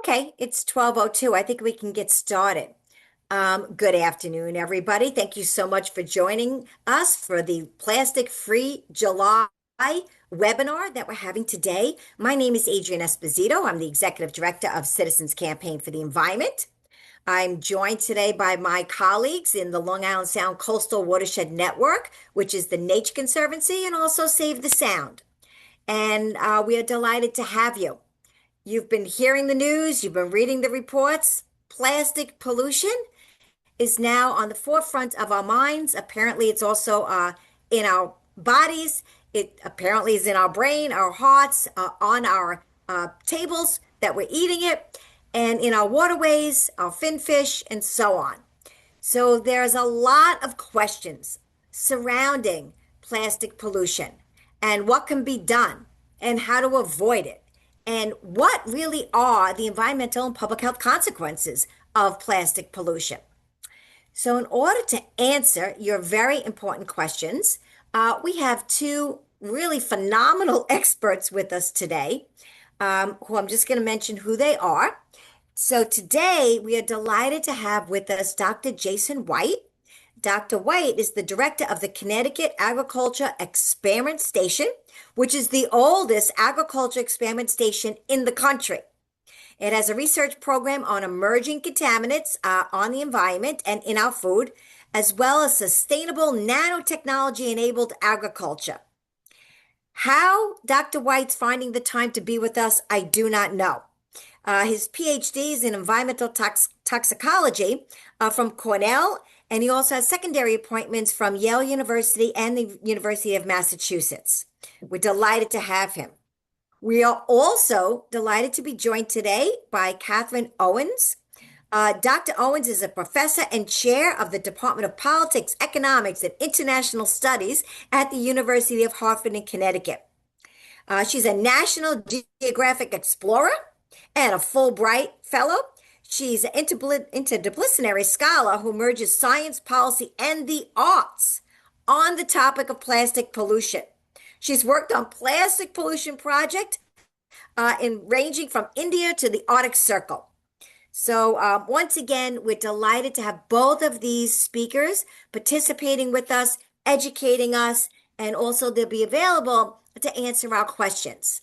Okay, it's 12:02. I think we can get started. Good afternoon, everybody. Thank you so much for joining us for the Plastic Free July webinar that we're having today. My name is Adrienne Esposito. I'm the Executive Director of Citizens Campaign for the Environment. I'm joined today by my colleagues in the Long Island Sound Coastal Watershed Network, which is the Nature Conservancy, and also Save the Sound. And we are delighted to have you. You've been hearing the news, you've been reading the reports. Plastic pollution is now on the forefront of our minds. Apparently, it's also in our bodies. It apparently is in our brain, our hearts, on our tables that we're eating it, and in our waterways, our finfish, and so on. So there's a lot of questions surrounding plastic pollution and what can be done and how to avoid it and what really are the environmental and public health consequences of plastic pollution. So in order to answer your very important questions, we have two really phenomenal experts with us today, who I'm just going to mention who they are. So today we are delighted to have with us Dr. Jason White. Dr. White is the director of the Connecticut Agriculture Experiment Station, which is the oldest agriculture experiment station in the country. It has a research program on emerging contaminants on the environment and in our food, as well as sustainable nanotechnology-enabled agriculture. How Dr. White's finding the time to be with us, I do not know. His PhD is in environmental toxicology from Cornell, and he also has secondary appointments from Yale University and the University of Massachusetts. We're delighted to have him. We are also delighted to be joined today by Katharine Owens. Dr. Owens is a professor and chair of the Department of Politics, Economics, and International Studies at the University of Hartford in Connecticut. She's a National Geographic Explorer and a Fulbright Fellow. She's an interdisciplinary scholar who merges science, policy, and the arts on the topic of plastic pollution. She's worked on plastic pollution projects ranging from India to the Arctic Circle. So once again, we're delighted to have both of these speakers participating with us, educating us, and also they'll be available to answer our questions.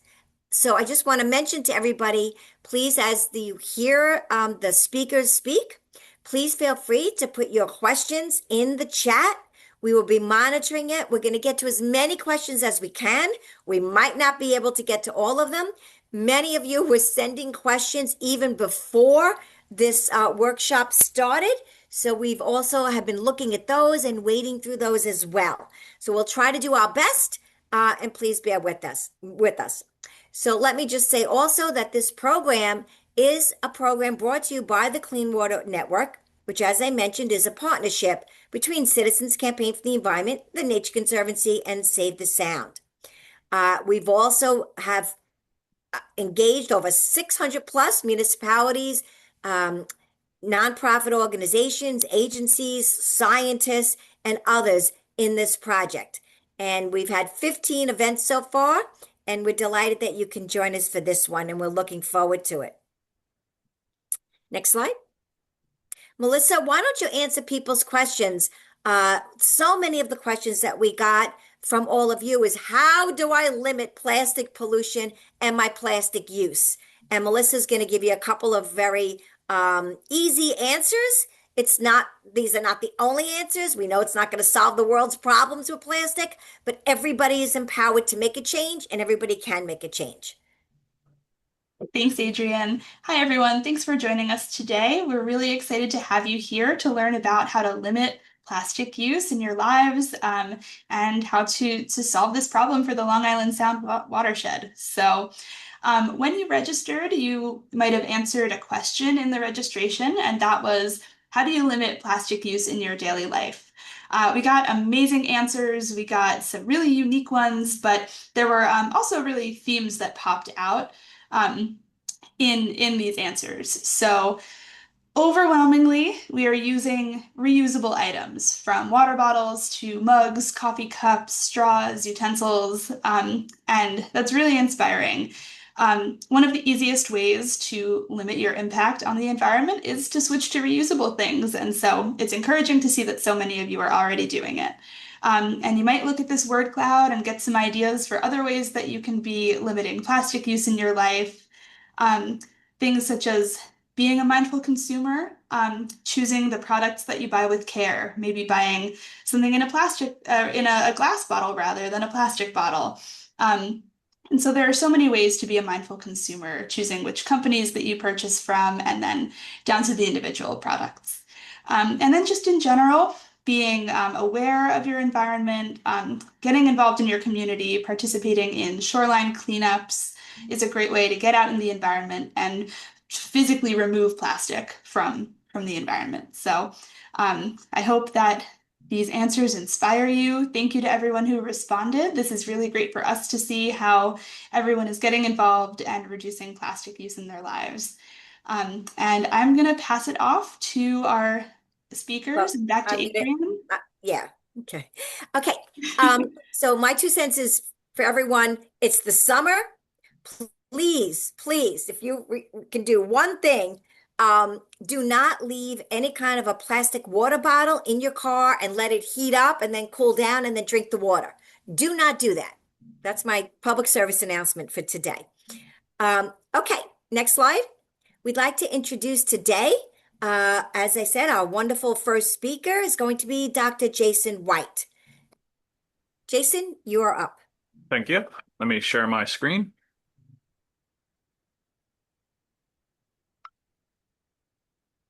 So I just want to mention to everybody, please, as you hear the speakers speak, please feel free to put your questions in the chat. We will be monitoring it. We're going to get to as many questions as we can. We might not be able to get to all of them. Many of you were sending questions even before this workshop started. So we've also have been looking at those and wading through those as well. So we'll try to do our best, and please bear with us. So let me just say also that this program is a program brought to you by the Clean Water Network, which, as I mentioned, is a partnership between Citizens Campaign for the Environment, the Nature Conservancy, and Save the Sound. We've also have engaged over 600 plus municipalities, nonprofit organizations, agencies, scientists, and others in this project. And we've had 15 events so far, and we're delighted that you can join us for this one, and we're looking forward to it. Next slide. Melissa, why don't you answer people's questions? So many of the questions that we got from all of you is, how do I limit plastic pollution and my plastic use? And Melissa's going to give you a couple of very easy answers. These are not the only answers. We know it's not going to solve the world's problems with plastic, but everybody is empowered to make a change, and everybody can make a change. Thanks, Adrienne. Hi, everyone. Thanks for joining us today. We're really excited to have you here to learn about how to limit plastic use in your lives and how to solve this problem for the Long Island Sound watershed. So when you registered, you might have answered a question in the registration, and that was, how do you limit plastic use in your daily life? We got amazing answers. We got some really unique ones, but there were also really themes that popped out in these answers. So overwhelmingly, we are using reusable items, from water bottles to mugs, coffee cups, straws, utensils, and that's really inspiring. One of the easiest ways to limit your impact on the environment is to switch to reusable things. And so it's encouraging to see that so many of you are already doing it. And you might look at this word cloud and get some ideas for other ways that you can be limiting plastic use in your life. Um, Things such as being a mindful consumer, choosing the products that you buy with care, maybe buying something in a a glass bottle rather than a plastic bottle. Um, and so there are so many ways to be a mindful consumer, choosing which companies that you purchase from, and then down to the individual products. And then just in general, being aware of your environment, getting involved in your community, participating in shoreline cleanups is a great way to get out in the environment and physically remove plastic from the environment. So I hope that these answers inspire you. Thank you to everyone who responded. This is really great for us to see how everyone is getting involved and reducing plastic use in their lives. And I'm going to pass it off to our speakers Well, and back to I'm gonna, Adrian. yeah, okay. Okay. So my 2 cents is for everyone, it's the summer. Please, please, if you can do one thing, do not leave any kind of a plastic water bottle in your car and let it heat up and then cool down and then drink the water. Do not do that. That's my public service announcement for today. Okay, next slide. We'd like to introduce today, as I said, our wonderful first speaker is going to be Dr. Jason White. Jason, you are up. Thank you. Let me share my screen.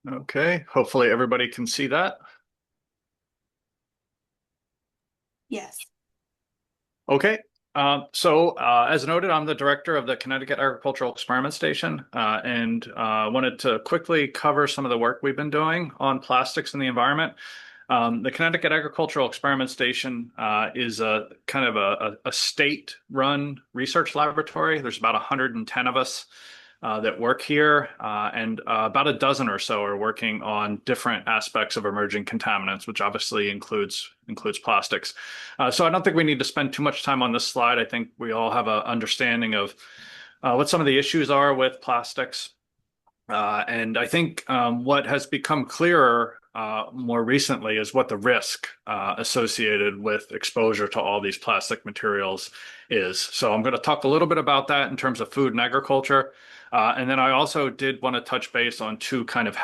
Okay, hopefully everybody can see that. Yes. Okay, as noted, I'm the director of the Connecticut Agricultural Experiment Station, and wanted to quickly cover some of the work we've been doing on plastics in the environment. The Connecticut Agricultural Experiment Station is a kind of a state-run research laboratory. There's about 110 of us that work here, and about a dozen or so are working on different aspects of emerging contaminants, which obviously includes plastics. So I don't think we need to spend too much time on this slide. I think we all have an understanding of what some of the issues are with plastics. And I think what has become clearer more recently is what the risk associated with exposure to all these plastic materials is. So I'm going to talk a little bit about that in terms of food and agriculture. And then I also did want to touch base on two kind of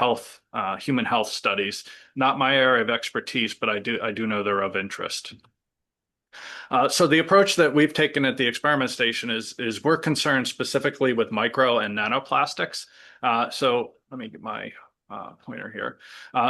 human health studies. Not my area of expertise, but I do know they're of interest. So the approach that we've taken at the experiment station is we're concerned specifically with micro and nanoplastics. So let me get my pointer here.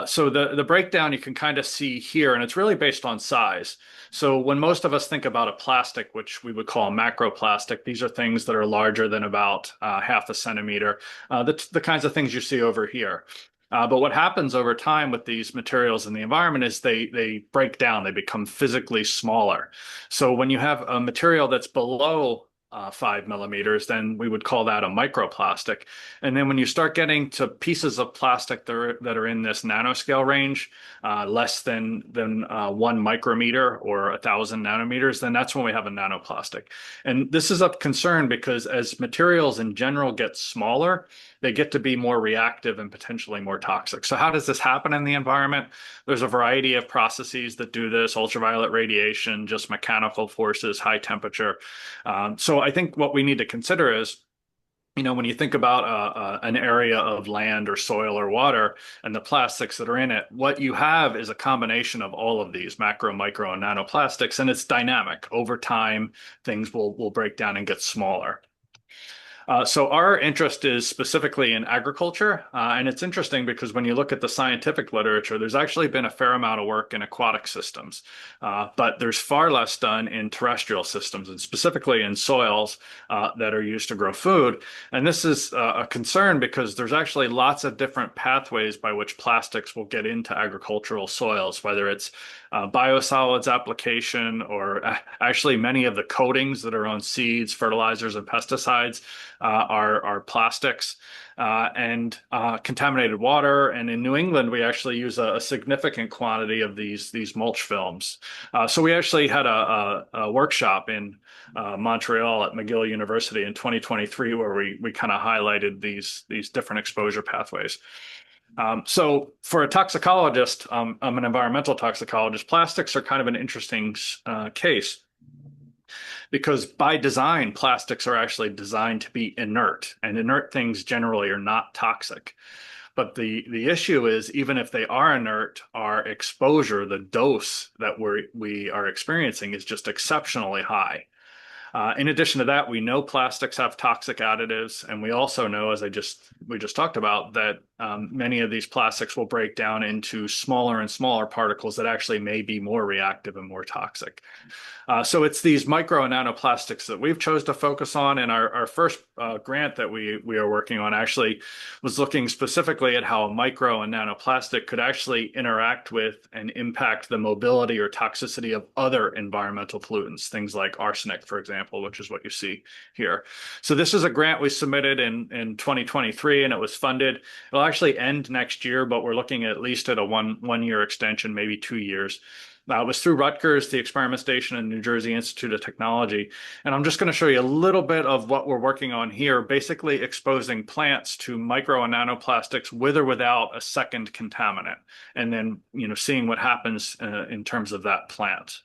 So the breakdown you can kind of see here, and it's really based on size. So when most of us think about a plastic, which we would call macroplastic, these are things that are larger than about half a centimeter, the kinds of things you see over here. But what happens over time with these materials in the environment is they break down, they become physically smaller. So when you have a material that's below 5 millimeters, then we would call that a microplastic. And then when you start getting to pieces of plastic that are in this nanoscale range, less than 1 micrometer or 1,000 nanometers, then that's when we have a nanoplastic. And this is of concern because as materials in general get smaller, they get to be more reactive and potentially more toxic. So how does this happen in the environment? There's a variety of processes that do this: ultraviolet radiation, just mechanical forces, high temperature. So I think what we need to consider is, when you think about an area of land or soil or water and the plastics that are in it, what you have is a combination of all of these macro, micro, and nanoplastics, and it's dynamic. Over time, things will break down and get smaller. So our interest is specifically in agriculture, and it's interesting because when you look at the scientific literature, there's actually been a fair amount of work in aquatic systems, but there's far less done in terrestrial systems, and specifically in soils that are used to grow food. And this is a concern because there's actually lots of different pathways by which plastics will get into agricultural soils, whether it's biosolids application, or actually many of the coatings that are on seeds, fertilizers, and pesticides are plastics. And contaminated water. And in New England, we actually use a significant quantity of these mulch films. So we actually had a workshop in Montreal at McGill University in 2023 where we kind of highlighted these different exposure pathways. So for a toxicologist, I'm an environmental toxicologist, plastics are kind of an interesting case because by design, plastics are actually designed to be inert, and inert things generally are not toxic. But the issue is, even if they are inert, our exposure, the dose that we are experiencing is just exceptionally high. In addition to that, we know plastics have toxic additives, and we also know, as we just talked about, that many of these plastics will break down into smaller and smaller particles that actually may be more reactive and more toxic. So it's these micro and nanoplastics that we've chose to focus on. And our first grant that we are working on actually was looking specifically at how a micro and nanoplastic could actually interact with and impact the mobility or toxicity of other environmental pollutants, things like arsenic, for example, which is what you see here. So this is a grant we submitted in 2023, and it was funded. It'll actually end next year, but we're looking at least at a one-year extension, maybe 2 years. It was through Rutgers, the Experiment Station, and New Jersey Institute of Technology. And I'm just going to show you a little bit of what we're working on here, basically exposing plants to micro and nanoplastics with or without a second contaminant, and then seeing what happens in terms of that plant.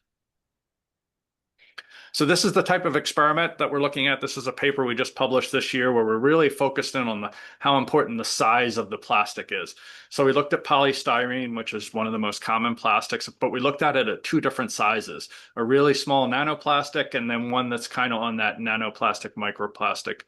So this is the type of experiment that we're looking at. This is a paper we just published this year where we're really focused in on how important the size of the plastic is. So we looked at polystyrene, which is one of the most common plastics, but we looked at it at two different sizes, a really small nanoplastic and then one that's kind of on that nanoplastic microplastic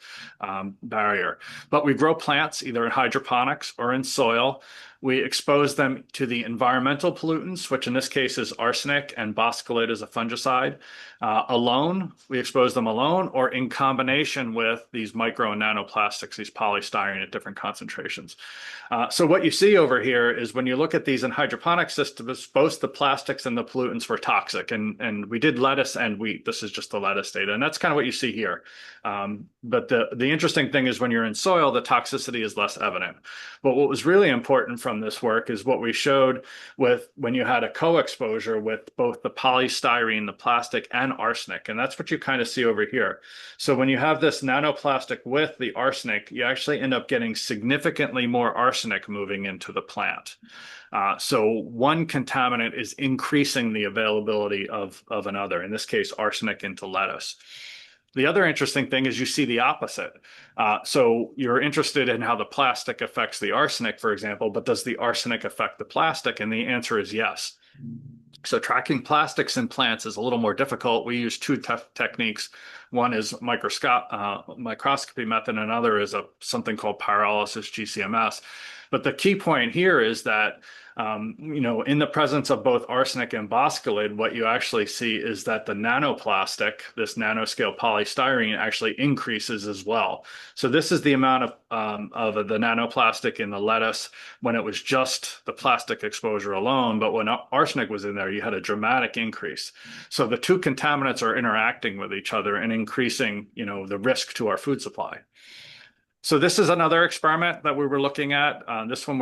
barrier. But we grow plants either in hydroponics or in soil. We expose them to the environmental pollutants, which in this case is arsenic and boscolid as a fungicide. Alone, we expose them alone or in combination with these micro and nanoplastics, these polystyrene at different concentrations. So what you see over here is when you look at these in hydroponic systems, both the plastics and the pollutants were toxic. And we did lettuce and wheat. This is just the lettuce data. And that's kind of what you see here. But the interesting thing is when you're in soil, the toxicity is less evident. But what was really important from this work is what we showed with when you had a co-exposure with both the polystyrene, the plastic, and arsenic. And that's what you kind of see over here. So when you have this nanoplastic with the arsenic, you actually end up getting significantly more arsenic moving into the plant. So one contaminant is increasing the availability of another, in this case, arsenic into lettuce. The other interesting thing is you see the opposite. So you're interested in how the plastic affects the arsenic, for example, but does the arsenic affect the plastic? And the answer is yes. So tracking plastics in plants is a little more difficult. We use two techniques. One is microscopy method, and another is something called pyrolysis, GCMS. But the key point here is that in the presence of both arsenic and boscolid, what you actually see is that the nanoplastic, this nanoscale polystyrene, actually increases as well. So this is the amount of the nanoplastic in the lettuce when it was just the plastic exposure alone. But when arsenic was in there, you had a dramatic increase. So the two contaminants are interacting with each other and increasing, the risk to our food supply. So this is another experiment that we were looking at. This one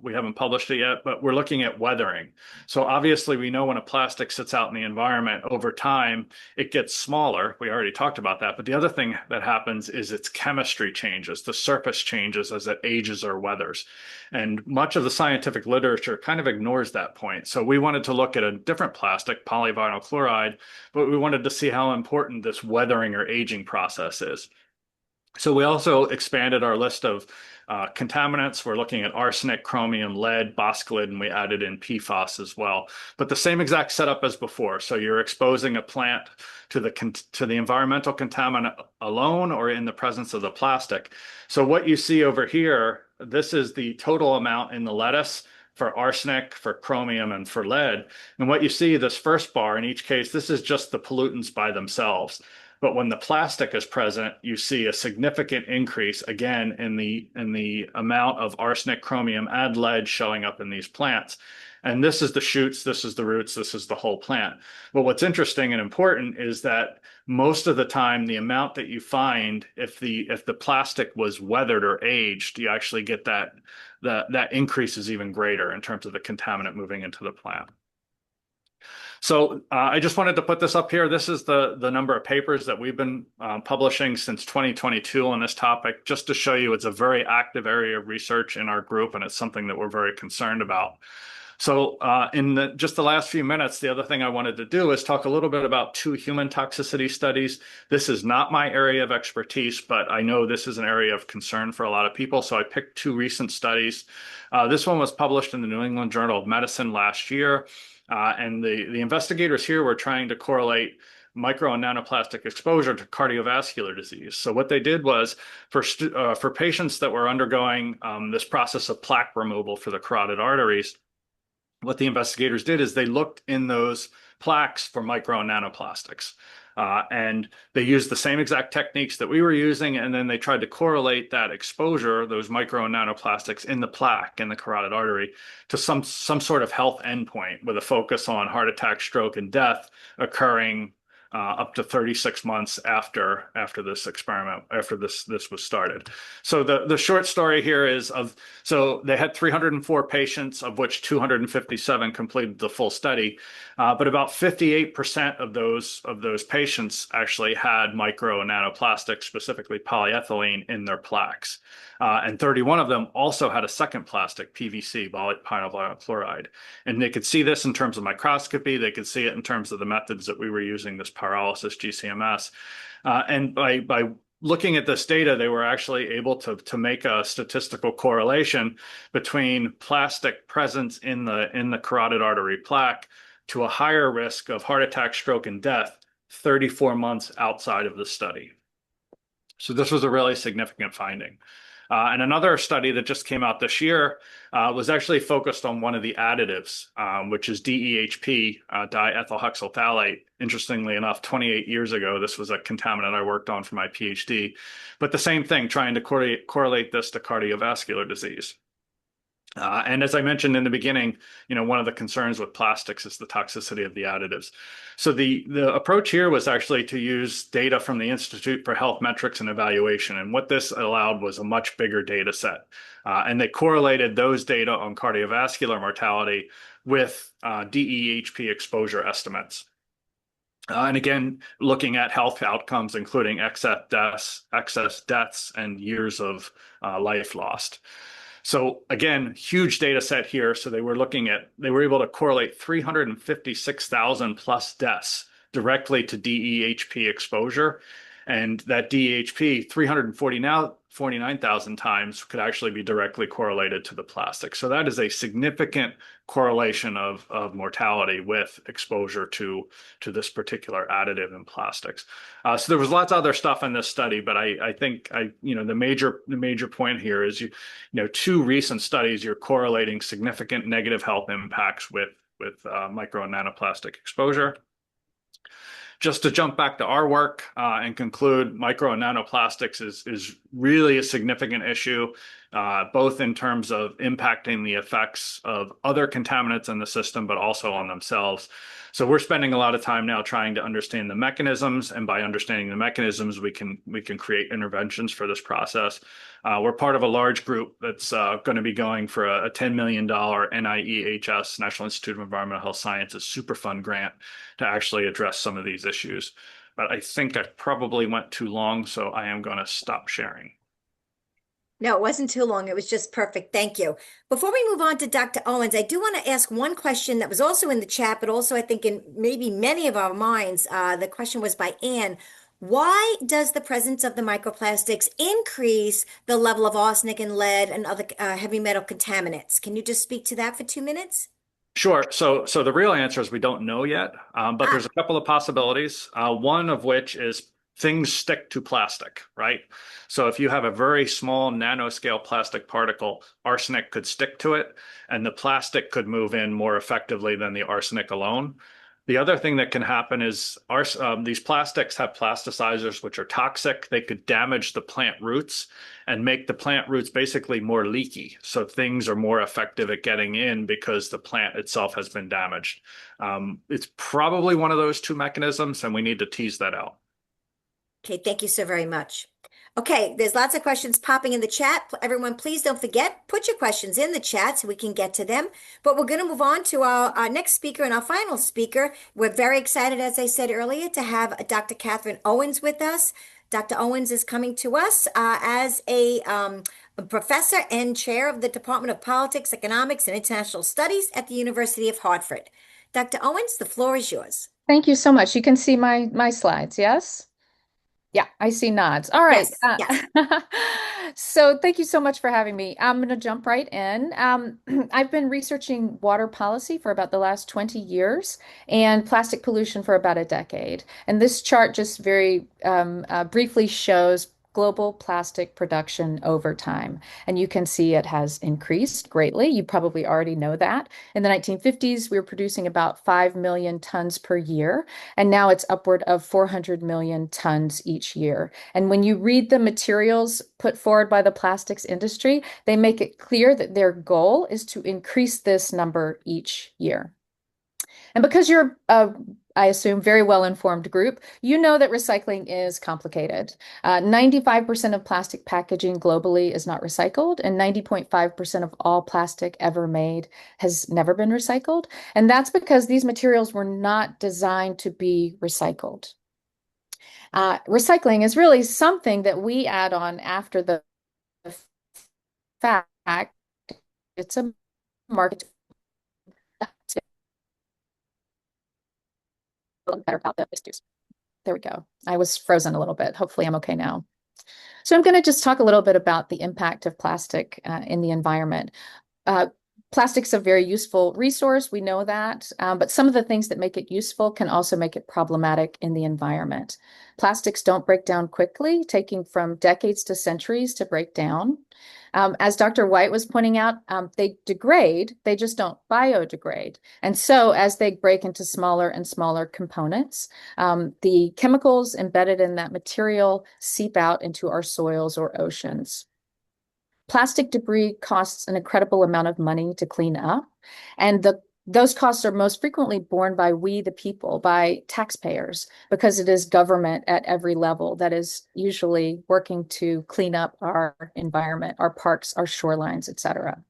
we haven't published it yet, but we're looking at weathering. So obviously we know when a plastic sits out in the environment over time, it gets smaller. We already talked about that. But the other thing that happens is its chemistry changes. The surface changes as it ages or weathers. And much of the scientific literature kind of ignores that point. So we wanted to look at a different plastic, polyvinyl chloride, but we wanted to see how important this weathering or aging process is. So we also expanded our list of contaminants. We're looking at arsenic, chromium, lead, boscolid, and we added in PFAS as well. But the same exact setup as before. So you're exposing a plant to the environmental contaminant alone or in the presence of the plastic. So what you see over here, this is the total amount in the lettuce for arsenic, for chromium, and for lead. And what you see, this first bar, in each case, this is just the pollutants by themselves. But when the plastic is present, you see a significant increase, again, in the amount of arsenic, chromium, and lead showing up in these plants. And this is the shoots, this is the roots, this is the whole plant. But what's interesting and important is that most of the time, the amount that you find, if the plastic was weathered or aged, you actually get that increase is even greater in terms of the contaminant moving into the plant. So I just wanted to put this up here. This is the number of papers that we've been publishing since 2022 on this topic, just to show you it's a very active area of research in our group, and it's something that we're very concerned about. So in just the last few minutes, the other thing I wanted to do is talk a little bit about 2 human toxicity studies. This is not my area of expertise, but I know this is an area of concern for a lot of people. So I picked 2 recent studies. This one was published in the New England Journal of Medicine last year. And the investigators here were trying to correlate micro and nanoplastic exposure to cardiovascular disease. So what they did was for patients that were undergoing this process of plaque removal for the carotid arteries, what the investigators did is they looked in those plaques for micro and nanoplastics. And they used the same exact techniques that we were using, and then they tried to correlate that exposure, those micro and nanoplastics in the plaque in the carotid artery, to some sort of health endpoint with a focus on heart attack, stroke, and death occurring up to 36 months after this experiment, after this was started. So the short story here is so they had 304 patients, of which 257 completed the full study, but about 58% of those patients actually had micro and nanoplastics, specifically polyethylene, in their plaques. And 31 of them also had a second plastic, PVC, polyvinyl chloride. And they could see this in terms of microscopy. They could see it in terms of the methods that we were using, this pyrolysis, GCMS. And by looking at this data, they were actually able to make a statistical correlation between plastic presence in the carotid artery plaque to a higher risk of heart attack, stroke, and death 34 months outside of the study. So this was a really significant finding. And another study that just came out this year was actually focused on one of the additives, which is DEHP, diethyl hexyl phthalate. Interestingly enough, 28 years ago, this was a contaminant I worked on for my PhD. But the same thing, trying to correlate this to cardiovascular disease. And as I mentioned in the beginning, one of the concerns with plastics is the toxicity of the additives. So the approach here was actually to use data from the Institute for Health Metrics and Evaluation. And what this allowed was a much bigger data set. And they correlated those data on cardiovascular mortality with DEHP exposure estimates. And again, looking at health outcomes, including excess deaths, and years of life lost. So again, huge data set here. So they were able to correlate 356,000 plus deaths directly to DEHP exposure. And that DEHP, 349,000 times, could actually be directly correlated to the plastic. So that is a significant correlation of mortality with exposure to this particular additive in plastics. So there was lots of other stuff in this study, but I think the major point here is 2 recent studies, you're correlating significant negative health impacts with micro and nanoplastic exposure. Just to jump back to our work and conclude, micro and nanoplastics is really a significant issue, both in terms of impacting the effects of other contaminants in the system, but also on themselves. So we're spending a lot of time now trying to understand the mechanisms, and by understanding the mechanisms, we can create interventions for this process. We're part of a large group that's going to be going for a $10 million NIEHS, National Institute of Environmental Health Sciences, Superfund grant to actually address some of these issues. But I think I probably went too long, so I am going to stop sharing. No, it wasn't too long. It was just perfect. Thank you. Before we move on to Dr. Owens, I do want to ask one question that was also in the chat, but also I think in maybe many of our minds. The question was by Anne. Why does the presence of the microplastics increase the level of arsenic and lead and other heavy metal contaminants? Can you just speak to that for 2 minutes? Sure. So the real answer is we don't know yet, but there's a couple of possibilities. One of which is things stick to plastic, right? So if you have a very small nanoscale plastic particle, arsenic could stick to it, and the plastic could move in more effectively than the arsenic alone. The other thing that can happen is these plastics have plasticizers, which are toxic. They could damage the plant roots and make the plant roots basically more leaky. So things are more effective at getting in because the plant itself has been damaged. It's probably one of those two mechanisms, and we need to tease that out. Okay, thank you so very much. Okay, there's lots of questions popping in the chat. Everyone, please don't forget, put your questions in the chat so we can get to them. But we're going to move on to our next speaker and our final speaker. We're very excited, as I said earlier, to have Dr. Katharine Owens with us. Dr. Owens is coming to us as a professor and chair of the Department of Politics, Economics, and International Studies at the University of Hartford. Dr. Owens, the floor is yours. Thank you so much. You can see my slides, yes? Yeah, I see nods. All right. Yes, yes. So thank you so much for having me. I'm going to jump right in. I've been researching water policy for about the last 20 years and plastic pollution for about a decade. And this chart just very briefly shows global plastic production over time. And you can see it has increased greatly. You probably already know that. In the 1950s, we were producing about 5 million tons per year. And now it's upward of 400 million tons each year. And when you read the materials put forward by the plastics industry, they make it clear that their goal is to increase this number each year. And because you're I assume, very well-informed group, you know that recycling is complicated. 95% of plastic packaging globally is not recycled, and 90.5% of all plastic ever made has never been recycled. And that's because these materials were not designed to be recycled. Recycling is really something that we add on after the fact. It's a market better about this. There we go. I was frozen a little bit. Hopefully I'm okay now. So I'm going to just talk a little bit about the impact of plastic in the environment. Plastic's a very useful resource. We know that, but some of the things that make it useful can also make it problematic in the environment. Plastics don't break down quickly, taking from decades to centuries to break down. As Dr. White was pointing out, they degrade, they just don't biodegrade. And so as they break into smaller and smaller components, the chemicals embedded in that material seep out into our soils or oceans. Plastic debris costs an incredible amount of money to clean up, and those costs are most frequently borne by we, the people, by taxpayers, because it is government at every level that is usually working to clean up our environment, our parks, our shorelines, etc.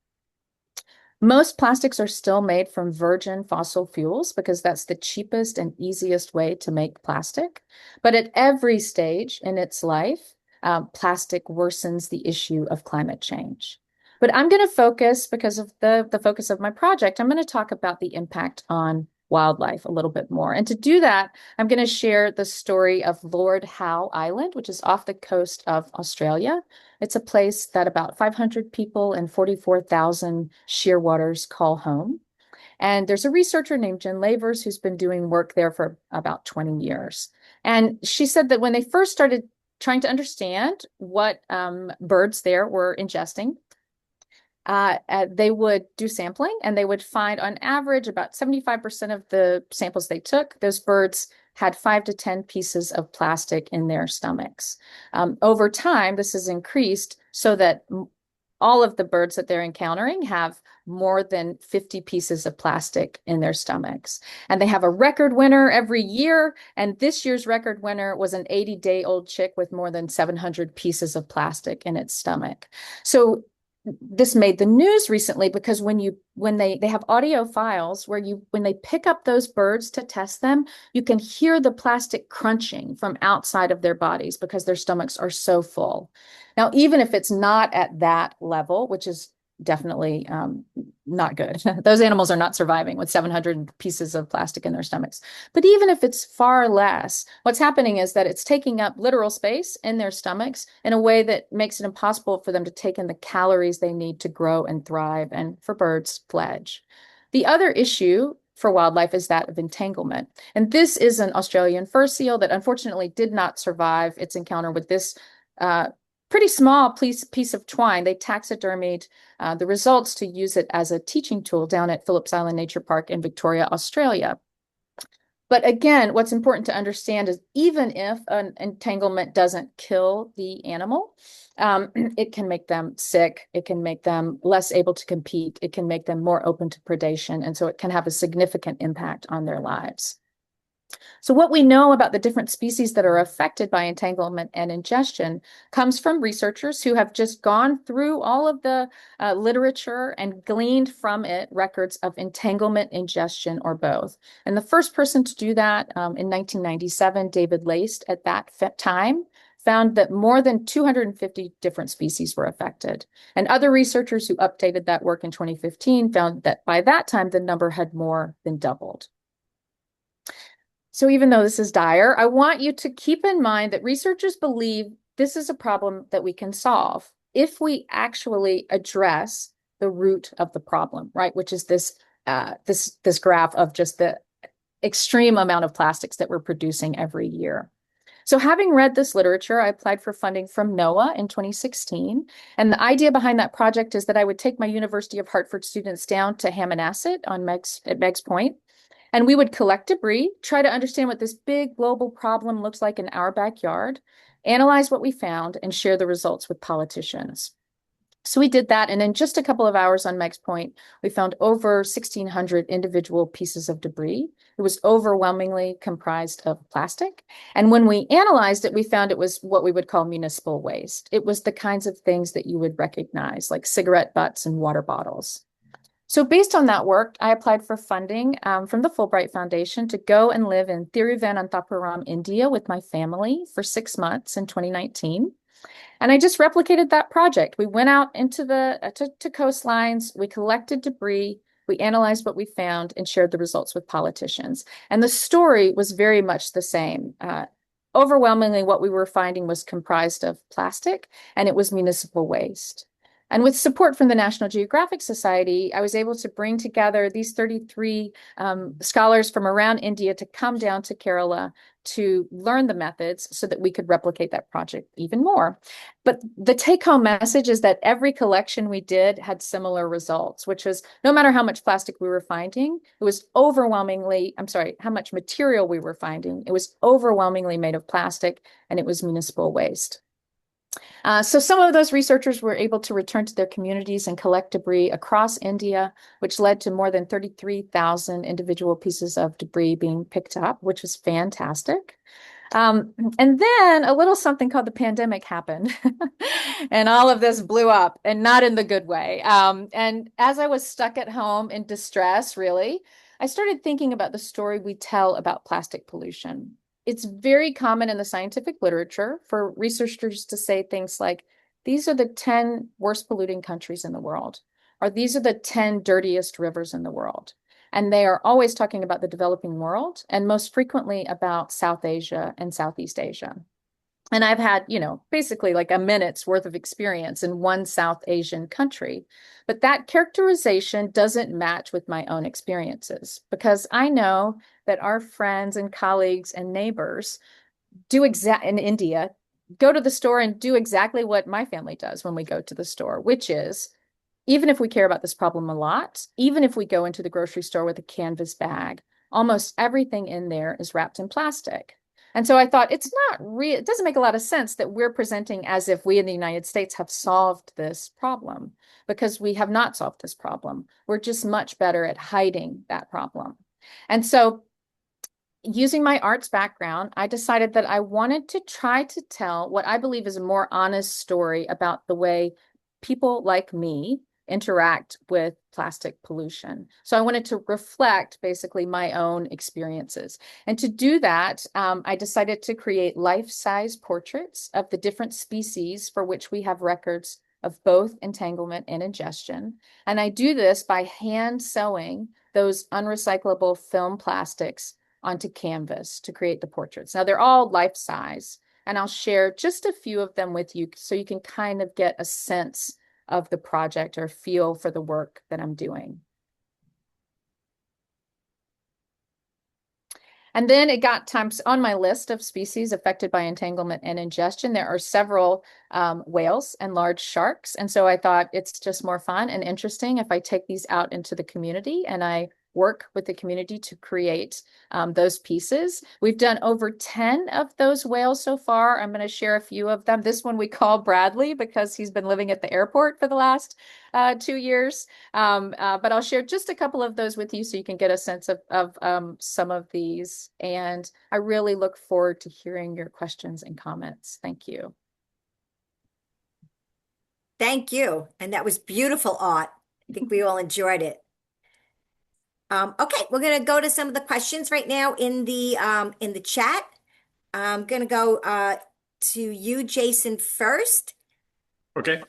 Most plastics are still made from virgin fossil fuels because that's the cheapest and easiest way to make plastic. But at every stage in its life, plastic worsens the issue of climate change. But I'm going to focus, because of the focus of my project, I'm going to talk about the impact on wildlife a little bit more. And to do that, I'm going to share the story of Lord Howe Island, which is off the coast of Australia. It's a place that about 500 people and 44,000 shearwaters call home. And there's a researcher named Jen Lavers who's been doing work there for about 20 years. And she said that when they first started trying to understand what birds there were ingesting, they would do sampling, and they would find on average about 75% of the samples they took, those birds had 5 to 10 pieces of plastic in their stomachs. Over time, this has increased so that all of the birds that they're encountering have more than 50 pieces of plastic in their stomachs. And they have a record winner every year. And this year's record winner was an 80-day-old chick with more than 700 pieces of plastic in its stomach. So this made the news recently because when they have audio files where when they pick up those birds to test them, you can hear the plastic crunching from outside of their bodies because their stomachs are so full. Now, even if it's not at that level, which is definitely not good. Those animals are not surviving with 700 pieces of plastic in their stomachs. But even if it's far less, what's happening is that it's taking up literal space in their stomachs in a way that makes it impossible for them to take in the calories they need to grow and thrive, and for birds, fledge. The other issue for wildlife is that of entanglement. And this is an Australian fur seal that unfortunately did not survive its encounter with this pretty small piece of twine. They taxidermied the results to use it as a teaching tool down at Phillips Island Nature Park in Victoria, Australia. But again, what's important to understand is even if an entanglement doesn't kill the animal, it can make them sick. It can make them less able to compete. It can make them more open to predation. And so it can have a significant impact on their lives. So what we know about the different species that are affected by entanglement and ingestion comes from researchers who have just gone through all of the literature and gleaned from it records of entanglement, ingestion, or both. And the first person to do that in 1997, David Laced, at that time, found that more than 250 different species were affected. And other researchers who updated that work in 2015 found that by that time, the number had more than doubled. So even though this is dire, I want you to keep in mind that researchers believe this is a problem that we can solve if we actually address the root of the problem, right? Which is this graph of just the extreme amount of plastics that we're producing every year. So having read this literature, I applied for funding from NOAA in 2016. And the idea behind that project is that I would take my University of Hartford students down to Hammonasset at Meigs Point, and we would collect debris, try to understand what this big global problem looks like in our backyard, analyze what we found, and share the results with politicians. So we did that, and in just a couple of hours on Meigs Point, we found over 1,600 individual pieces of debris. It was overwhelmingly comprised of plastic. And when we analyzed it, we found it was what we would call municipal waste. It was the kinds of things that you would recognize, like cigarette butts and water bottles. So based on that work, I applied for funding from the Fulbright Foundation to go and live in Thiruvananthapuram, India with my family for 6 months in 2019. And I just replicated that project. We went out into to coastlines, we collected debris, we analyzed what we found and shared the results with politicians. And the story was very much the same. Overwhelmingly, what we were finding was comprised of plastic, and it was municipal waste. And with support from the National Geographic Society, I was able to bring together these 33 scholars from around India to come down to Kerala to learn the methods so that we could replicate that project even more. But the take-home message is that every collection we did had similar results, which was no matter how much plastic we were finding, it was how much material we were finding, it was overwhelmingly made of plastic, and it was municipal waste. So some of those researchers were able to return to their communities and collect debris across India, which led to more than 33,000 individual pieces of debris being picked up, which was fantastic. And then a little something called the pandemic happened, and all of this blew up, and not in the good way. And as I was stuck at home in distress, really, I started thinking about the story we tell about plastic pollution. It's very common in the scientific literature for researchers to say things like, these are the 10 worst polluting countries in the world, or these are the 10 dirtiest rivers in the world. And they are always talking about the developing world, and most frequently about South Asia and Southeast Asia. And I've had, basically like a minute's worth of experience in one South Asian country. But that characterization doesn't match with my own experiences, because I know that our friends and colleagues and neighbors in India, go to the store and do exactly what my family does when we go to the store, which is, even if we care about this problem a lot, even if we go into the grocery store with a canvas bag, almost everything in there is wrapped in plastic. And so I thought it doesn't make a lot of sense that we're presenting as if we in the United States have solved this problem, because we have not solved this problem. We're just much better at hiding that problem. And so using my arts background, I decided that I wanted to try to tell what I believe is a more honest story about the way people like me interact with plastic pollution. So I wanted to reflect basically my own experiences. And to do that, I decided to create life-size portraits of the different species for which we have records of both entanglement and ingestion. And I do this by hand sewing those unrecyclable film plastics onto canvas to create the portraits. Now they're all life-size, and I'll share just a few of them with you so you can kind of get a sense of the project or feel for the work that I'm doing. And then it got times on my list of species affected by entanglement and ingestion. There are several whales and large sharks. And so I thought it's just more fun and interesting if I take these out into the community and I work with the community to create those pieces. We've done over 10 of those whales so far. I'm going to share a few of them. This one we call Bradley because he's been living at the airport for the last 2 years. But I'll share just a couple of those with you so you can get a sense of some of these. And I really look forward to hearing your questions and comments. Thank you. Thank you. And that was beautiful art. I think we all enjoyed it. Okay, we're gonna go to some of the questions right now in the chat. I'm gonna go to you, Jason, first. Okay.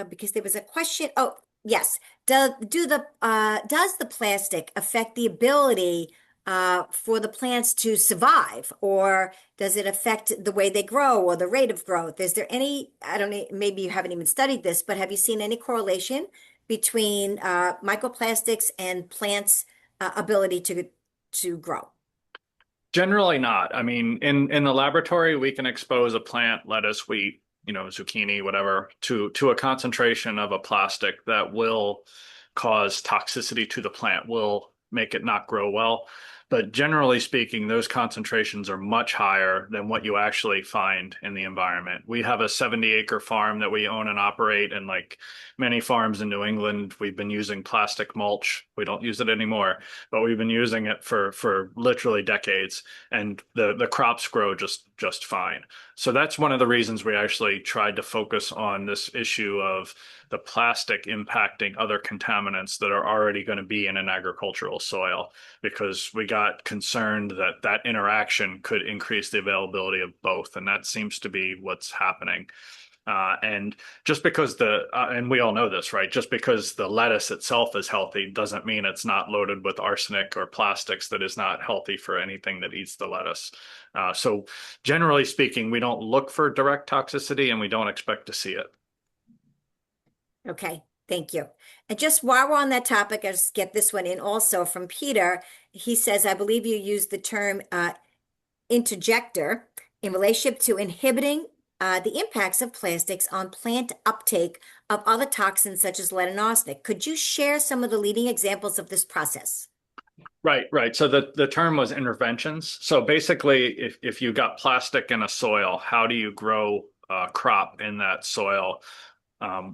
Because there was a question. Oh, yes. Does the plastic affect the ability for the plants to survive, or does it affect the way they grow or the rate of growth? Is there any, I don't know, maybe you haven't even studied this, but have you seen any correlation between microplastics and plants' ability to grow? Generally not. I mean, in the laboratory, we can expose a plant, lettuce, wheat, zucchini, whatever, to a concentration of a plastic that will cause toxicity to the plant, will make it not grow well. But generally speaking, those concentrations are much higher than what you actually find in the environment. We have a 70-acre farm that we own and operate, and like many farms in New England, we've been using plastic mulch. We don't use it anymore, but we've been using it for literally decades, and the crops grow just fine. So that's one of the reasons we actually tried to focus on this issue of the plastic impacting other contaminants that are already going to be in an agricultural soil, because we got concerned that that interaction could increase the availability of both. And that seems to be what's happening. And just because and we all know this, right? Just because the lettuce itself is healthy doesn't mean it's not loaded with arsenic or plastics that is not healthy for anything that eats the lettuce. So generally speaking, we don't look for direct toxicity and we don't expect to see it. Okay, thank you. And just while we're on that topic, I'll just get this one in also from Peter. He says, I believe you used the term interjector in relationship to inhibiting the impacts of plastics on plant uptake of other toxins such as lead and arsenic. Could you share some of the leading examples of this process? Right. So the term was interventions. So basically, if you got plastic in a soil, how do you grow a crop in that soil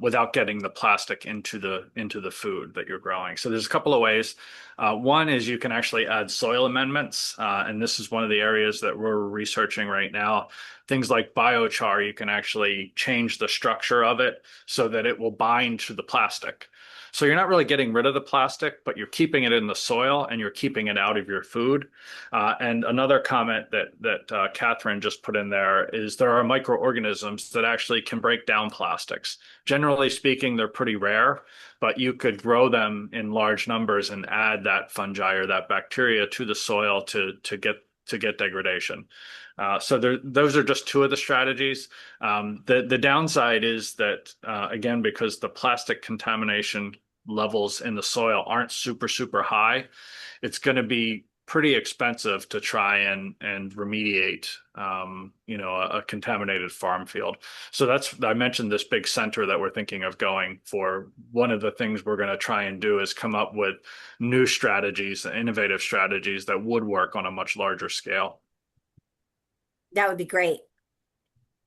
without getting the plastic into the food that you're growing? So there's a couple of ways. One is you can actually add soil amendments, and this is one of the areas that we're researching right now. Things like biochar, you can actually change the structure of it so that it will bind to the plastic. So you're not really getting rid of the plastic, but you're keeping it in the soil and you're keeping it out of your food. And another comment that Katharine just put in there is there are microorganisms that actually can break down plastics. Generally speaking, they're pretty rare, but you could grow them in large numbers and add that fungi or that bacteria to the soil to get degradation. So those are just two of the strategies. The downside is that, again, because the plastic contamination levels in the soil aren't super high, it's going to be pretty expensive to try and remediate, a contaminated farm field. So I mentioned this big center that we're thinking of going for. One of the things we're going to try and do is come up with new strategies, innovative strategies that would work on a much larger scale. That would be great.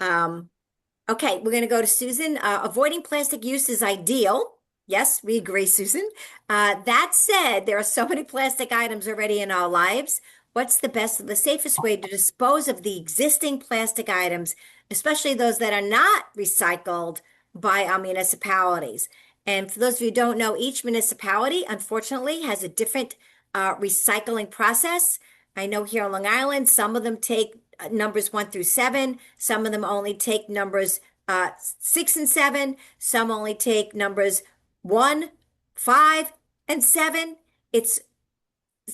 Okay, we're going to go to Susan. Avoiding plastic use is ideal. Yes, we agree, Susan. That said, there are so many plastic items already in our lives. What's the safest way to dispose of the existing plastic items, especially those that are not recycled by our municipalities? And for those of you who don't know, each municipality, unfortunately, has a different recycling process. I know here on Long Island, some of them take numbers 1 through 7. Some of them only take numbers 6 and 7. Some only take numbers 1, 5, and 7. It's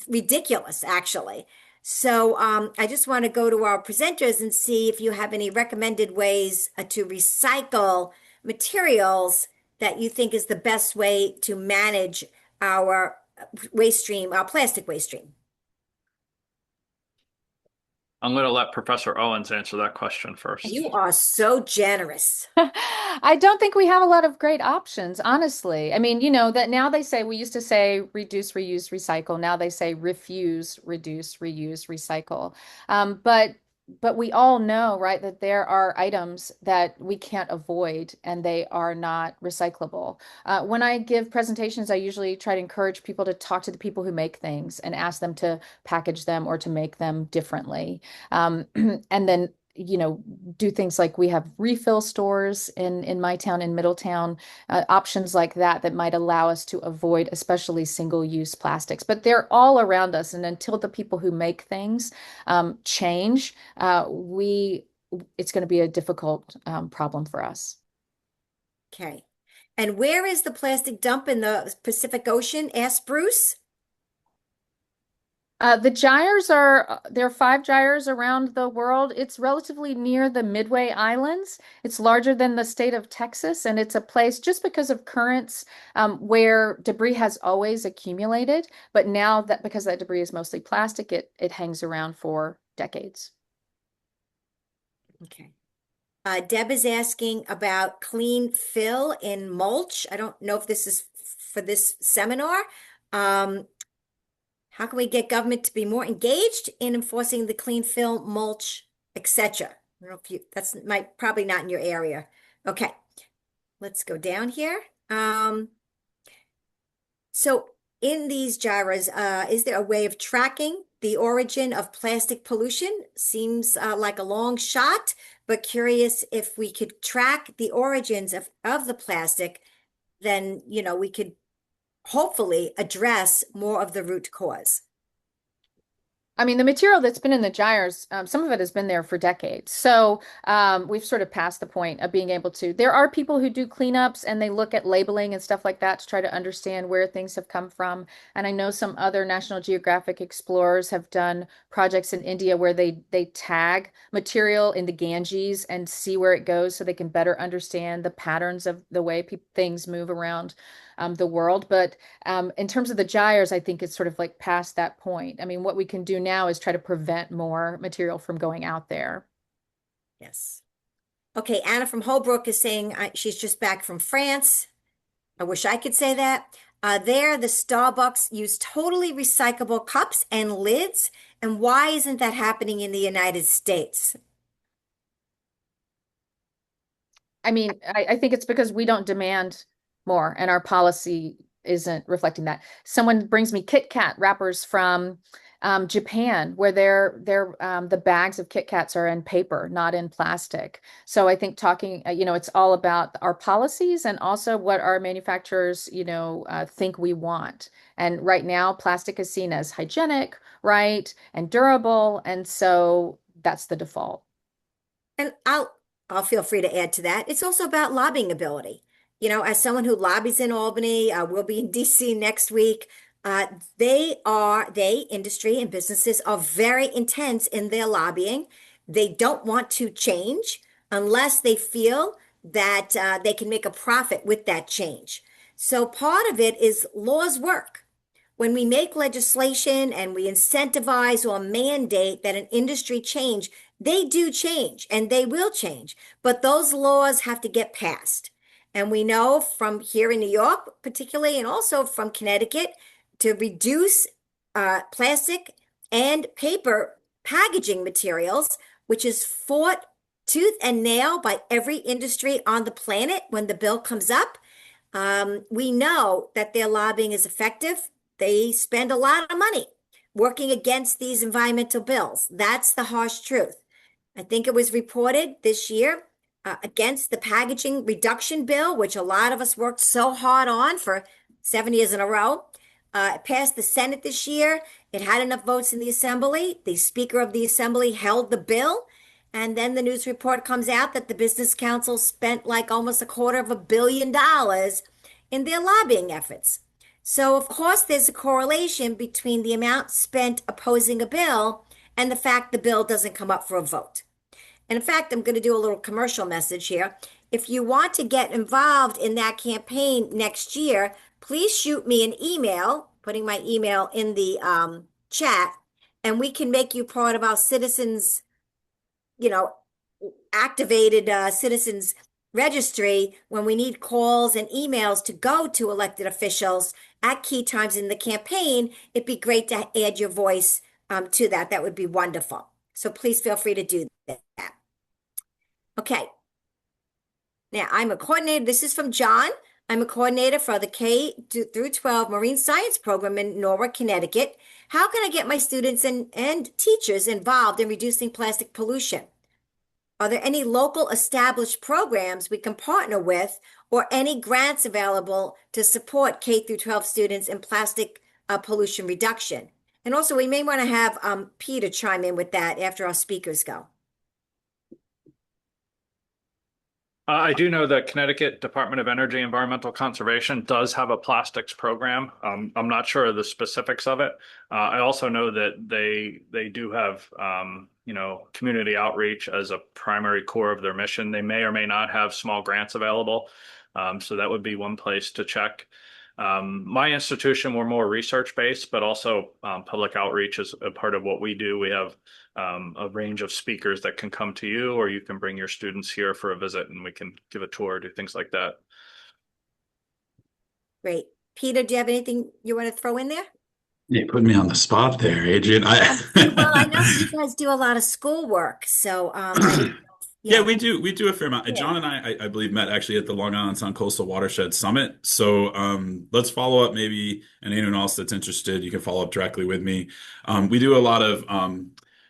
ridiculous, actually. So I just want to go to our presenters and see if you have any recommended ways to recycle materials that you think is the best way to manage our waste stream, our plastic waste stream. I'm going to let Professor Owens answer that question first. You are so generous. I don't think we have a lot of great options, honestly. I mean, that now they say, we used to say reduce, reuse, recycle. Now they say refuse, reduce, reuse, recycle. But we all know, right, that there are items that we can't avoid and they are not recyclable. When I give presentations, I usually try to encourage people to talk to the people who make things and ask them to package them or to make them differently. Um, and then do things like we have refill stores in my town, in Middletown, options like that might allow us to avoid especially single-use plastics. But they're all around us, and until the people who make things change, it's going to be a difficult problem for us. Okay. And where is the plastic dump in the Pacific Ocean? Asked Bruce. The gyres there are 5 gyres around the world. It's relatively near the Midway Islands. It's larger than the state of Texas, and it's a place just because of currents where debris has always accumulated. But now that because that debris is mostly plastic, it hangs around for decades. Okay. Deb is asking about clean fill in mulch. I don't know if this is for this seminar. How can we get government to be more engaged in enforcing the clean fill, mulch, etc.? I don't know if that's probably not in your area. Okay, let's go down here. So in these gyres, is there a way of tracking the origin of plastic pollution? Seems like a long shot, but curious if we could track the origins of the plastic, then, we could hopefully address more of the root cause. I mean, the material that's been in the gyres, some of it has been there for decades. So we've sort of passed the point of being able to. There are people who do cleanups and they look at labeling and stuff like that to try to understand where things have come from. And I know some other National Geographic explorers have done projects in India where they tag material in the Ganges and see where it goes so they can better understand the patterns of the way things move around the world. But in terms of the gyres, I think it's sort of like past that point. I mean, what we can do now is try to prevent more material from going out there. Yes. Okay, Anna from Holbrook is saying she's just back from France. I wish I could say that. There, the Starbucks use totally recyclable cups and lids. And why isn't that happening in the United States? I mean, I think it's because we don't demand more and our policy isn't reflecting that. Someone brings me Kit Kat wrappers from Japan, where the bags of Kit Kats are in paper, not in plastic. So I think talking, it's all about our policies and also what our manufacturers, think we want. And right now, plastic is seen as hygienic, right, and durable, and so that's the default. And I'll feel free to add to that. It's also about lobbying ability. As someone who lobbies in Albany, we'll be in DC next week. Industry and businesses are very intense in their lobbying. They don't want to change unless they feel that they can make a profit with that change. So part of it is laws work. When we make legislation and we incentivize or mandate that an industry change, they do change and they will change, but those laws have to get passed. And we know from here in New York, particularly, and also from Connecticut, to reduce plastic and paper packaging materials, which is fought tooth and nail by every industry on the planet when the bill comes up. We know that their lobbying is effective. They spend a lot of money working against these environmental bills. That's the harsh truth. I think it was reported this year against the packaging reduction bill, which a lot of us worked so hard on for 7 years in a row. It passed the Senate this year. It had enough votes in the Assembly. The Speaker of the Assembly held the bill. And then the news report comes out that the Business Council spent like almost $250 million in their lobbying efforts. So, of course, there's a correlation between the amount spent opposing a bill and the fact the bill doesn't come up for a vote. And in fact, I'm going to do a little commercial message here. If you want to get involved in that campaign next year, please shoot me an email, putting my email in the chat, and we can make you part of our citizens, you know, activated citizens registry when we need calls and emails to go to elected officials at key times in the campaign. It'd be great to add your voice to that. That would be wonderful. So please feel free to do that. Okay. Now I'm a coordinator. This is from John. I'm a coordinator for the K through 12 Marine Science program in Norwalk, Connecticut. How can I get my students and teachers involved in reducing plastic pollution? Are there any local established programs we can partner with or any grants available to support K through 12 students in plastic pollution reduction? And also, we may want to have Peter chime in with that after our speakers go. I do know the Connecticut Department of Energy and Environmental Conservation does have a plastics program. I'm not sure of the specifics of it. I also know that they do have community outreach as a primary core of their mission. They may or may not have small grants available, so that would be one place to check. My institution, we're more research based, but also public outreach is a part of what we do. We have a range of speakers that can come to you, or you can bring your students here for a visit and we can give a tour, do things like that. Great. Peter, do you have anything you want to throw in there? You put me on the spot there, Adrian. Well, I know you guys do a lot of schoolwork, so Yeah, we do a fair amount. Yeah. John and I believe, met actually at the Long Island Sound Coastal Watershed Summit. So let's follow up maybe, and anyone else that's interested, you can follow up directly with me. We do a lot of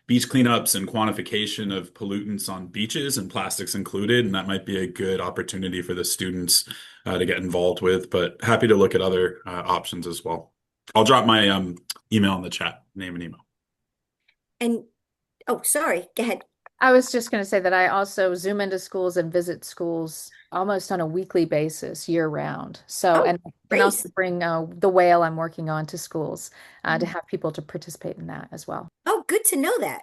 beach cleanups and quantification of pollutants on beaches, and plastics included, and that might be a good opportunity for the students to get involved with, but happy to look at other options as well. I'll drop my email in the chat, name and email. And oh, sorry, go ahead. I was just going to say that I also Zoom into schools and visit schools almost on a weekly basis year round. So, and also bring the whale I'm working on to schools to have people to participate in that as well. Oh, good to know that.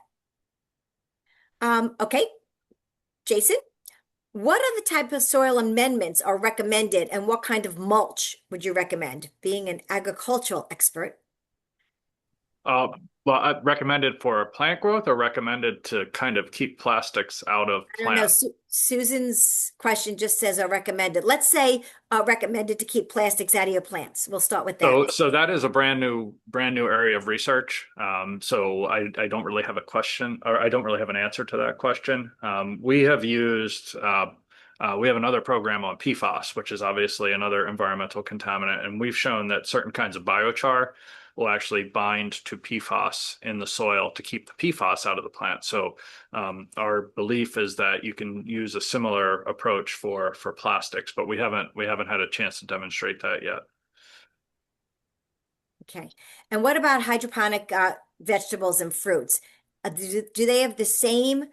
Okay, Jason, what are the type of soil amendments are recommended and what kind of mulch would you recommend, being an agricultural expert? Well, I recommended for plant growth or recommended to kind of keep plastics out of plants? No, Susan's question just says are recommended. Let's say recommended to keep plastics out of your plants. We'll start with that. So that is a brand new area of research. So I don't really have a question, or I don't really have an answer to that question. We have used we have another program on PFAS, which is obviously another environmental contaminant, and we've shown that certain kinds of biochar will actually bind to PFAS in the soil to keep the PFAS out of the plant. So our belief is that you can use a similar approach for plastics, but we haven't had a chance to demonstrate that yet. Okay. And what about hydroponic vegetables and fruits? Do they have the same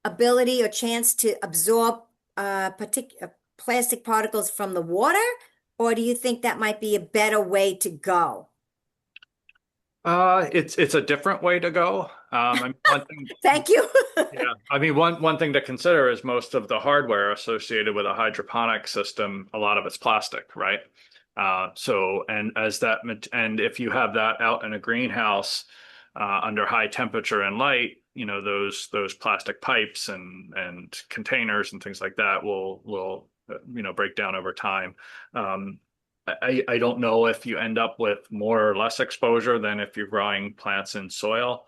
ability or chance to absorb particular plastic particles from the water, or do you think that might be a better way to go? It's a different way to go. I mean, one thing, Thank you. yeah, I mean, one thing to consider is most of the hardware associated with a hydroponic system, a lot of it's plastic, right? So, and if you have that out in a greenhouse under high temperature and light, those plastic pipes and containers and things like that will break down over time. I don't know if you end up with more or less exposure than if you're growing plants in soil.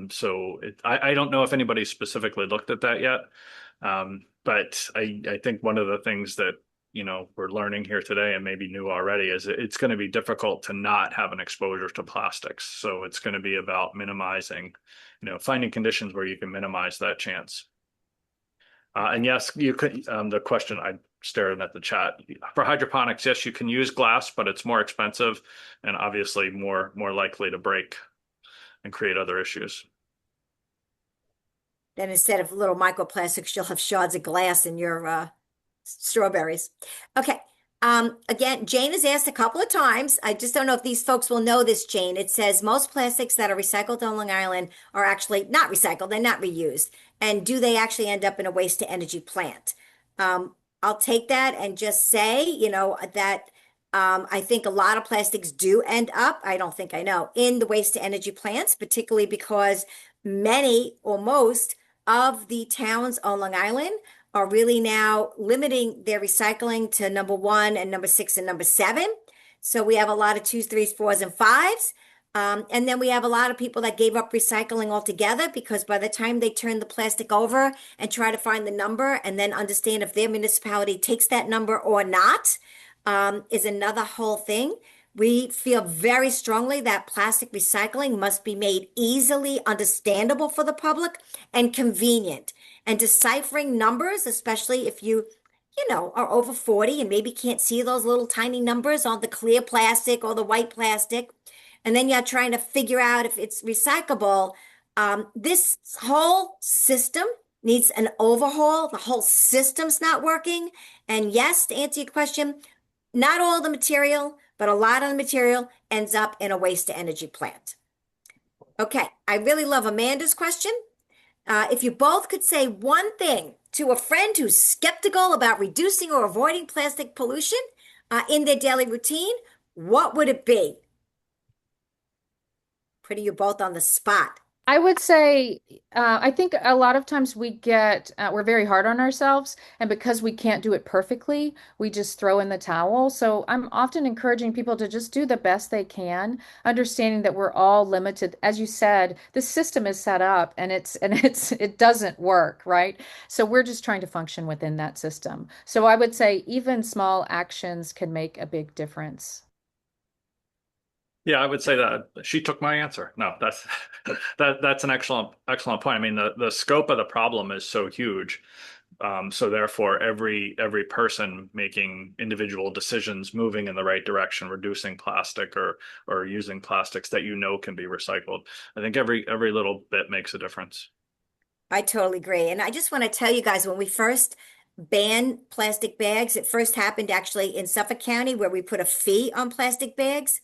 So I don't know if anybody specifically looked at that yet. But I think one of the things that, we're learning here today and maybe knew already is it's going to be difficult to not have an exposure to plastics. So it's going to be about minimizing, finding conditions where you can minimize that chance. And yes, you could, the question I staring at the chat for hydroponics, yes, you can use glass, but it's more expensive and obviously more likely to break and create other issues. Then instead of little microplastics, you'll have shards of glass in your strawberries. Okay. Again, Jane has asked a couple of times. I just don't know if these folks will know this, Jane. It says most plastics that are recycled on Long Island are actually not recycled. They're not reused. And do they actually end up in a waste to energy plant? I'll take that and just say, that I think a lot of plastics do end up, I don't think I know, in the waste to energy plants, particularly because many or most of the towns on Long Island are really now limiting their recycling to number one and number six and number seven. So we have a lot of twos, threes, fours, and fives. And then we have a lot of people that gave up recycling altogether because by the time they turn the plastic over and try to find the number and then understand if their municipality takes that number or not, is another whole thing. We feel very strongly that plastic recycling must be made easily understandable for the public and convenient. And deciphering numbers, especially if you are over 40 and maybe can't see those little tiny numbers on the clear plastic or the white plastic, and then you're trying to figure out if it's recyclable. This whole system needs an overhaul. The whole system's not working. And yes, to answer your question, not all the material, but a lot of the material ends up in a waste to energy plant. Okay, I really love Amanda's question. If you both could say one thing to a friend who's skeptical about reducing or avoiding plastic pollution in their daily routine, what would it be? Putting you both on the spot. I would say, I think a lot of times we're very hard on ourselves, and because we can't do it perfectly, we just throw in the towel. So I'm often encouraging people to just do the best they can, understanding that we're all limited. As you said, the system is set up and it doesn't work, right? So we're just trying to function within that system. So I would say even small actions can make a big difference. Yeah, I would say that she took my answer. No, that's that's an excellent point. I mean, the scope of the problem is so huge. So therefore, every person making individual decisions, moving in the right direction, reducing plastic or using plastics that you know can be recycled. I think every little bit makes a difference. I totally agree. And I just want to tell you guys, when we first banned plastic bags, it first happened actually in Suffolk County where we put a fee on plastic bags.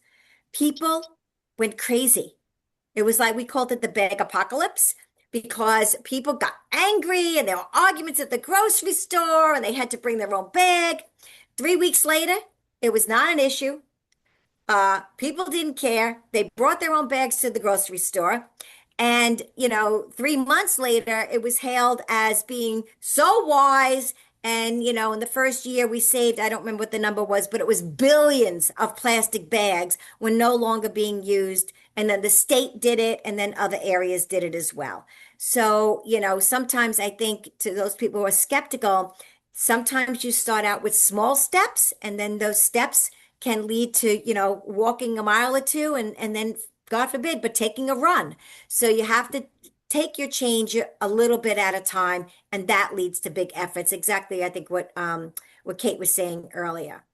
People went crazy. It was like we called it the bag apocalypse because people got angry and there were arguments at the grocery store and they had to bring their own bag. 3 weeks later, it was not an issue. People didn't care. They brought their own bags to the grocery store. And, 3 months later, it was hailed as being so wise. And, in the first year we saved, I don't remember what the number was, but it was billions of plastic bags were no longer being used. And then the state did it, and then other areas did it as well. So, sometimes I think to those people who are skeptical, sometimes you start out with small steps, and then those steps can lead to, walking a mile or two and then, God forbid, but taking a run. So you have to take your change a little bit at a time, and that leads to big efforts. Exactly, I think what Kate was saying earlier.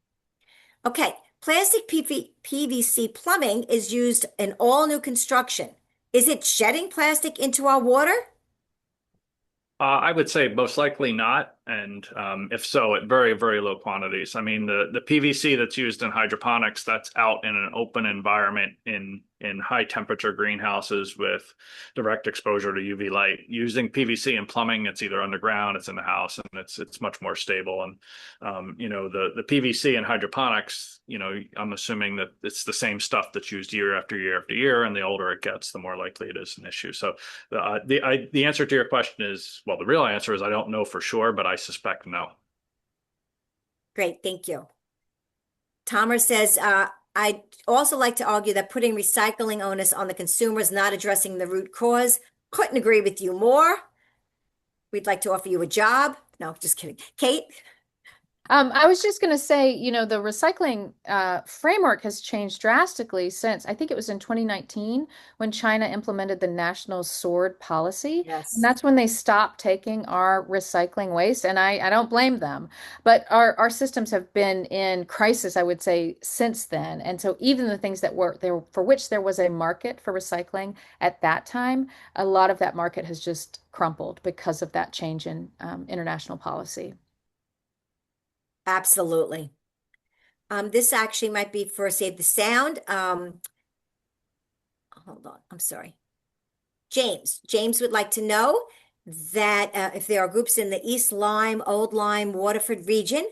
Okay, plastic PVC plumbing is used in all new construction. Is it shedding plastic into our water? I would say most likely not, and if so, at very low quantities. I mean, the PVC that's used in hydroponics, that's out in an open environment in high temperature greenhouses with direct exposure to UV light. Using PVC in plumbing, it's either underground, it's in the house, and it's much more stable. And the PVC in hydroponics, I'm assuming that it's the same stuff that's used year after year after year, and the older it gets, the more likely it is an issue. So the answer to your question is, well, the real answer is I don't know for sure, but I suspect no. Great, thank you. Tomer says, I'd also like to argue that putting recycling onus on the consumer is not addressing the root cause. Couldn't agree with you more. We'd like to offer you a job. No, just kidding. Kate? I was just going to say, the recycling framework has changed drastically since I think it was in 2019 when China implemented the national sword policy. And Yes. that's when they stopped taking our recycling waste. And I don't blame them. But our systems have been in crisis, I would say, since then. And so even the things that were there for which there was a market for recycling at that time, a lot of that market has just crumpled because of that change in international policy. Absolutely. This actually might be for Save the Sound. Hold on, I'm sorry. James would like to know that if there are groups in the East Lyme, Old Lyme, Waterford region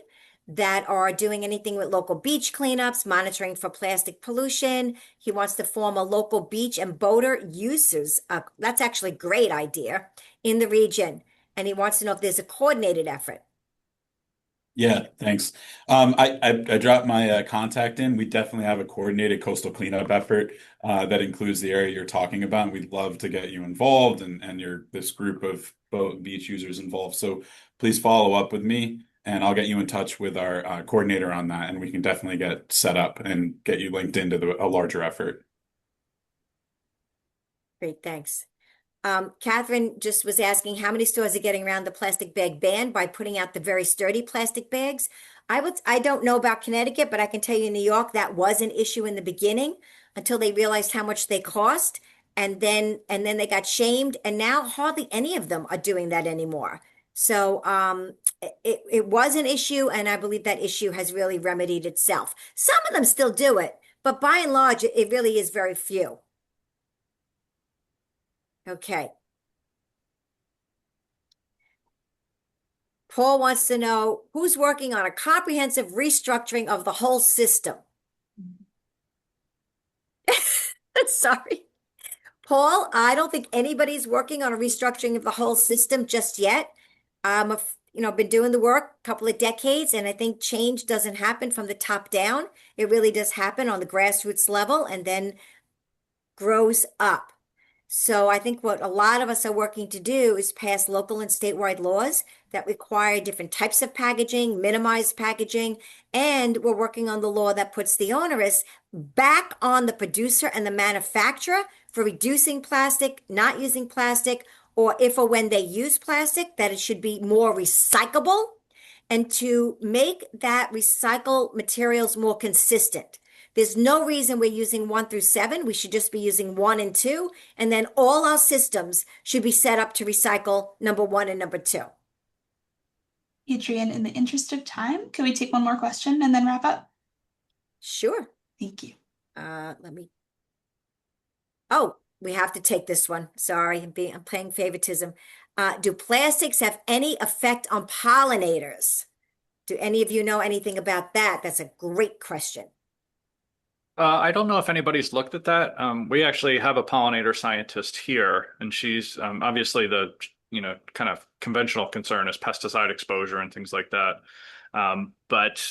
that are doing anything with local beach cleanups, monitoring for plastic pollution. He wants to form a local beach and boater users. That's actually a great idea in the region. And he wants to know if there's a coordinated effort. Yeah, thanks. I dropped my contact in. We definitely have a coordinated coastal cleanup effort that includes the area you're talking about. And we'd love to get you involved and your this group of boat beach users involved. So please follow up with me, and I'll get you in touch with our coordinator on that, and we can definitely get set up and get you linked into a larger effort. Great, thanks. Catherine just was asking how many stores are getting around the plastic bag ban by putting out the very sturdy plastic bags. I don't know about Connecticut, but I can tell you in New York that was an issue in the beginning until they realized how much they cost, and then they got shamed, and now hardly any of them are doing that anymore. So it was an issue, and I believe that issue has really remedied itself. Some of them still do it, but by and large, it really is very few. Okay. Paul wants to know who's working on a comprehensive restructuring of the whole system. Sorry. Paul, I don't think anybody's working on a restructuring of the whole system just yet. Been doing the work a couple of decades, and I think change doesn't happen from the top down. It really does happen on the grassroots level and then grows up. So I think what a lot of us are working to do is pass local and statewide laws that require different types of packaging, minimize packaging, and we're working on the law that puts the onus back on the producer and the manufacturer for reducing plastic, not using plastic, or if or when they use plastic, that it should be more recyclable, and to make that recycled materials more consistent. There's no reason we're using 1 through 7. We should just be using 1 and 2. And then all our systems should be set up to recycle number 1 and number 2. Adrienne, in the interest of time, can we take one more question and then wrap up? Sure. Thank you. Oh, we have to take this one. Sorry, I'm playing favoritism. Do plastics have any effect on pollinators? Do any of you know anything about that? That's a great question. I don't know if anybody's looked at that. We actually have a pollinator scientist here, and she's obviously the kind of conventional concern is pesticide exposure and things like that. But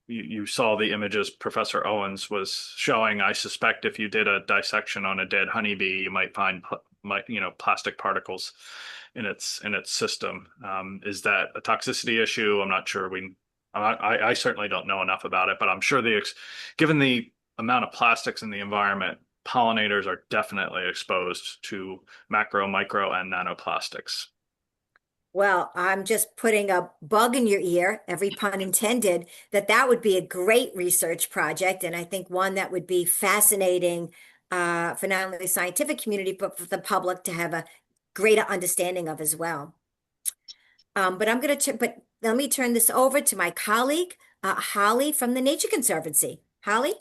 you saw the images Professor Owens was showing. I suspect if you did a dissection on a dead honeybee, you might find plastic particles in its system. Is that a toxicity issue? I'm not sure. I certainly don't know enough about it, but I'm sure given the amount of plastics in the environment, pollinators are definitely exposed to macro, micro, and nanoplastics. Well, I'm just putting a bug in your ear, every pun intended, that would be a great research project. And I think one that would be fascinating for not only the scientific community, but for the public to have a greater understanding of as well. But let me turn this over to my colleague, Holly from the Nature Conservancy. Holly?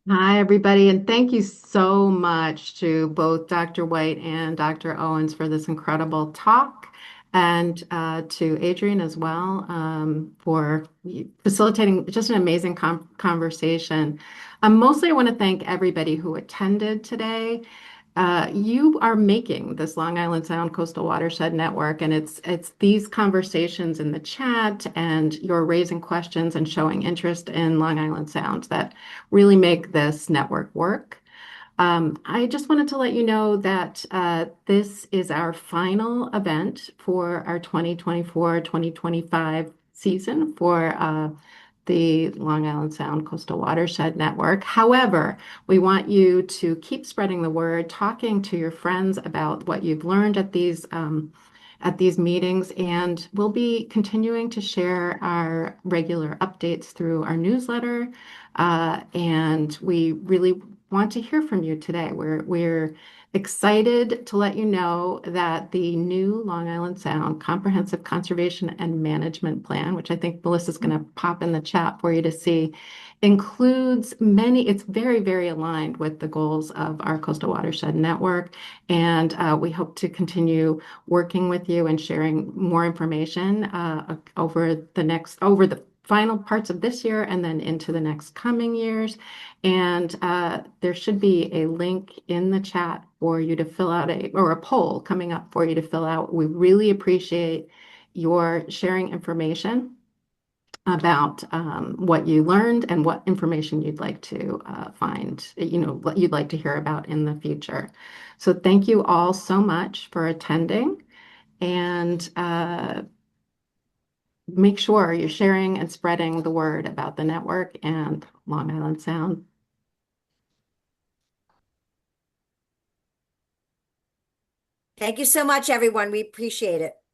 Hi, everybody, and thank you so much to both Dr. White and Dr. Owens for this incredible talk, and to Adrienne as well for facilitating just an amazing conversation. Mostly, I want to thank everybody who attended today. You are making this Long Island Sound Coastal Watershed Network, and it's these conversations in the chat and you're raising questions and showing interest in Long Island Sound that really make this network work. I just wanted to let you know that this is our final event for our 2024-2025 season for the Long Island Sound Coastal Watershed Network. However, we want you to keep spreading the word, talking to your friends about what you've learned at these meetings, and we'll be continuing to share our regular updates through our newsletter. And we really want to hear from you today. We're excited to let you know that the new Long Island Sound Comprehensive Conservation and Management Plan, which I think Melissa's going to pop in the chat for you to see, includes it's very, very aligned with the goals of our Coastal Watershed Network. And we hope to continue working with you and sharing more information over the final parts of this year and then into the next coming years. And there should be a link in the chat for you to fill out or a poll coming up for you to fill out. We really appreciate your sharing information about what you learned and what information you'd like to find, what you'd like to hear about in the future. So thank you all so much for attending, and make sure you're sharing and spreading the word about the network and Long Island Sound. Thank you so much, everyone. We appreciate it.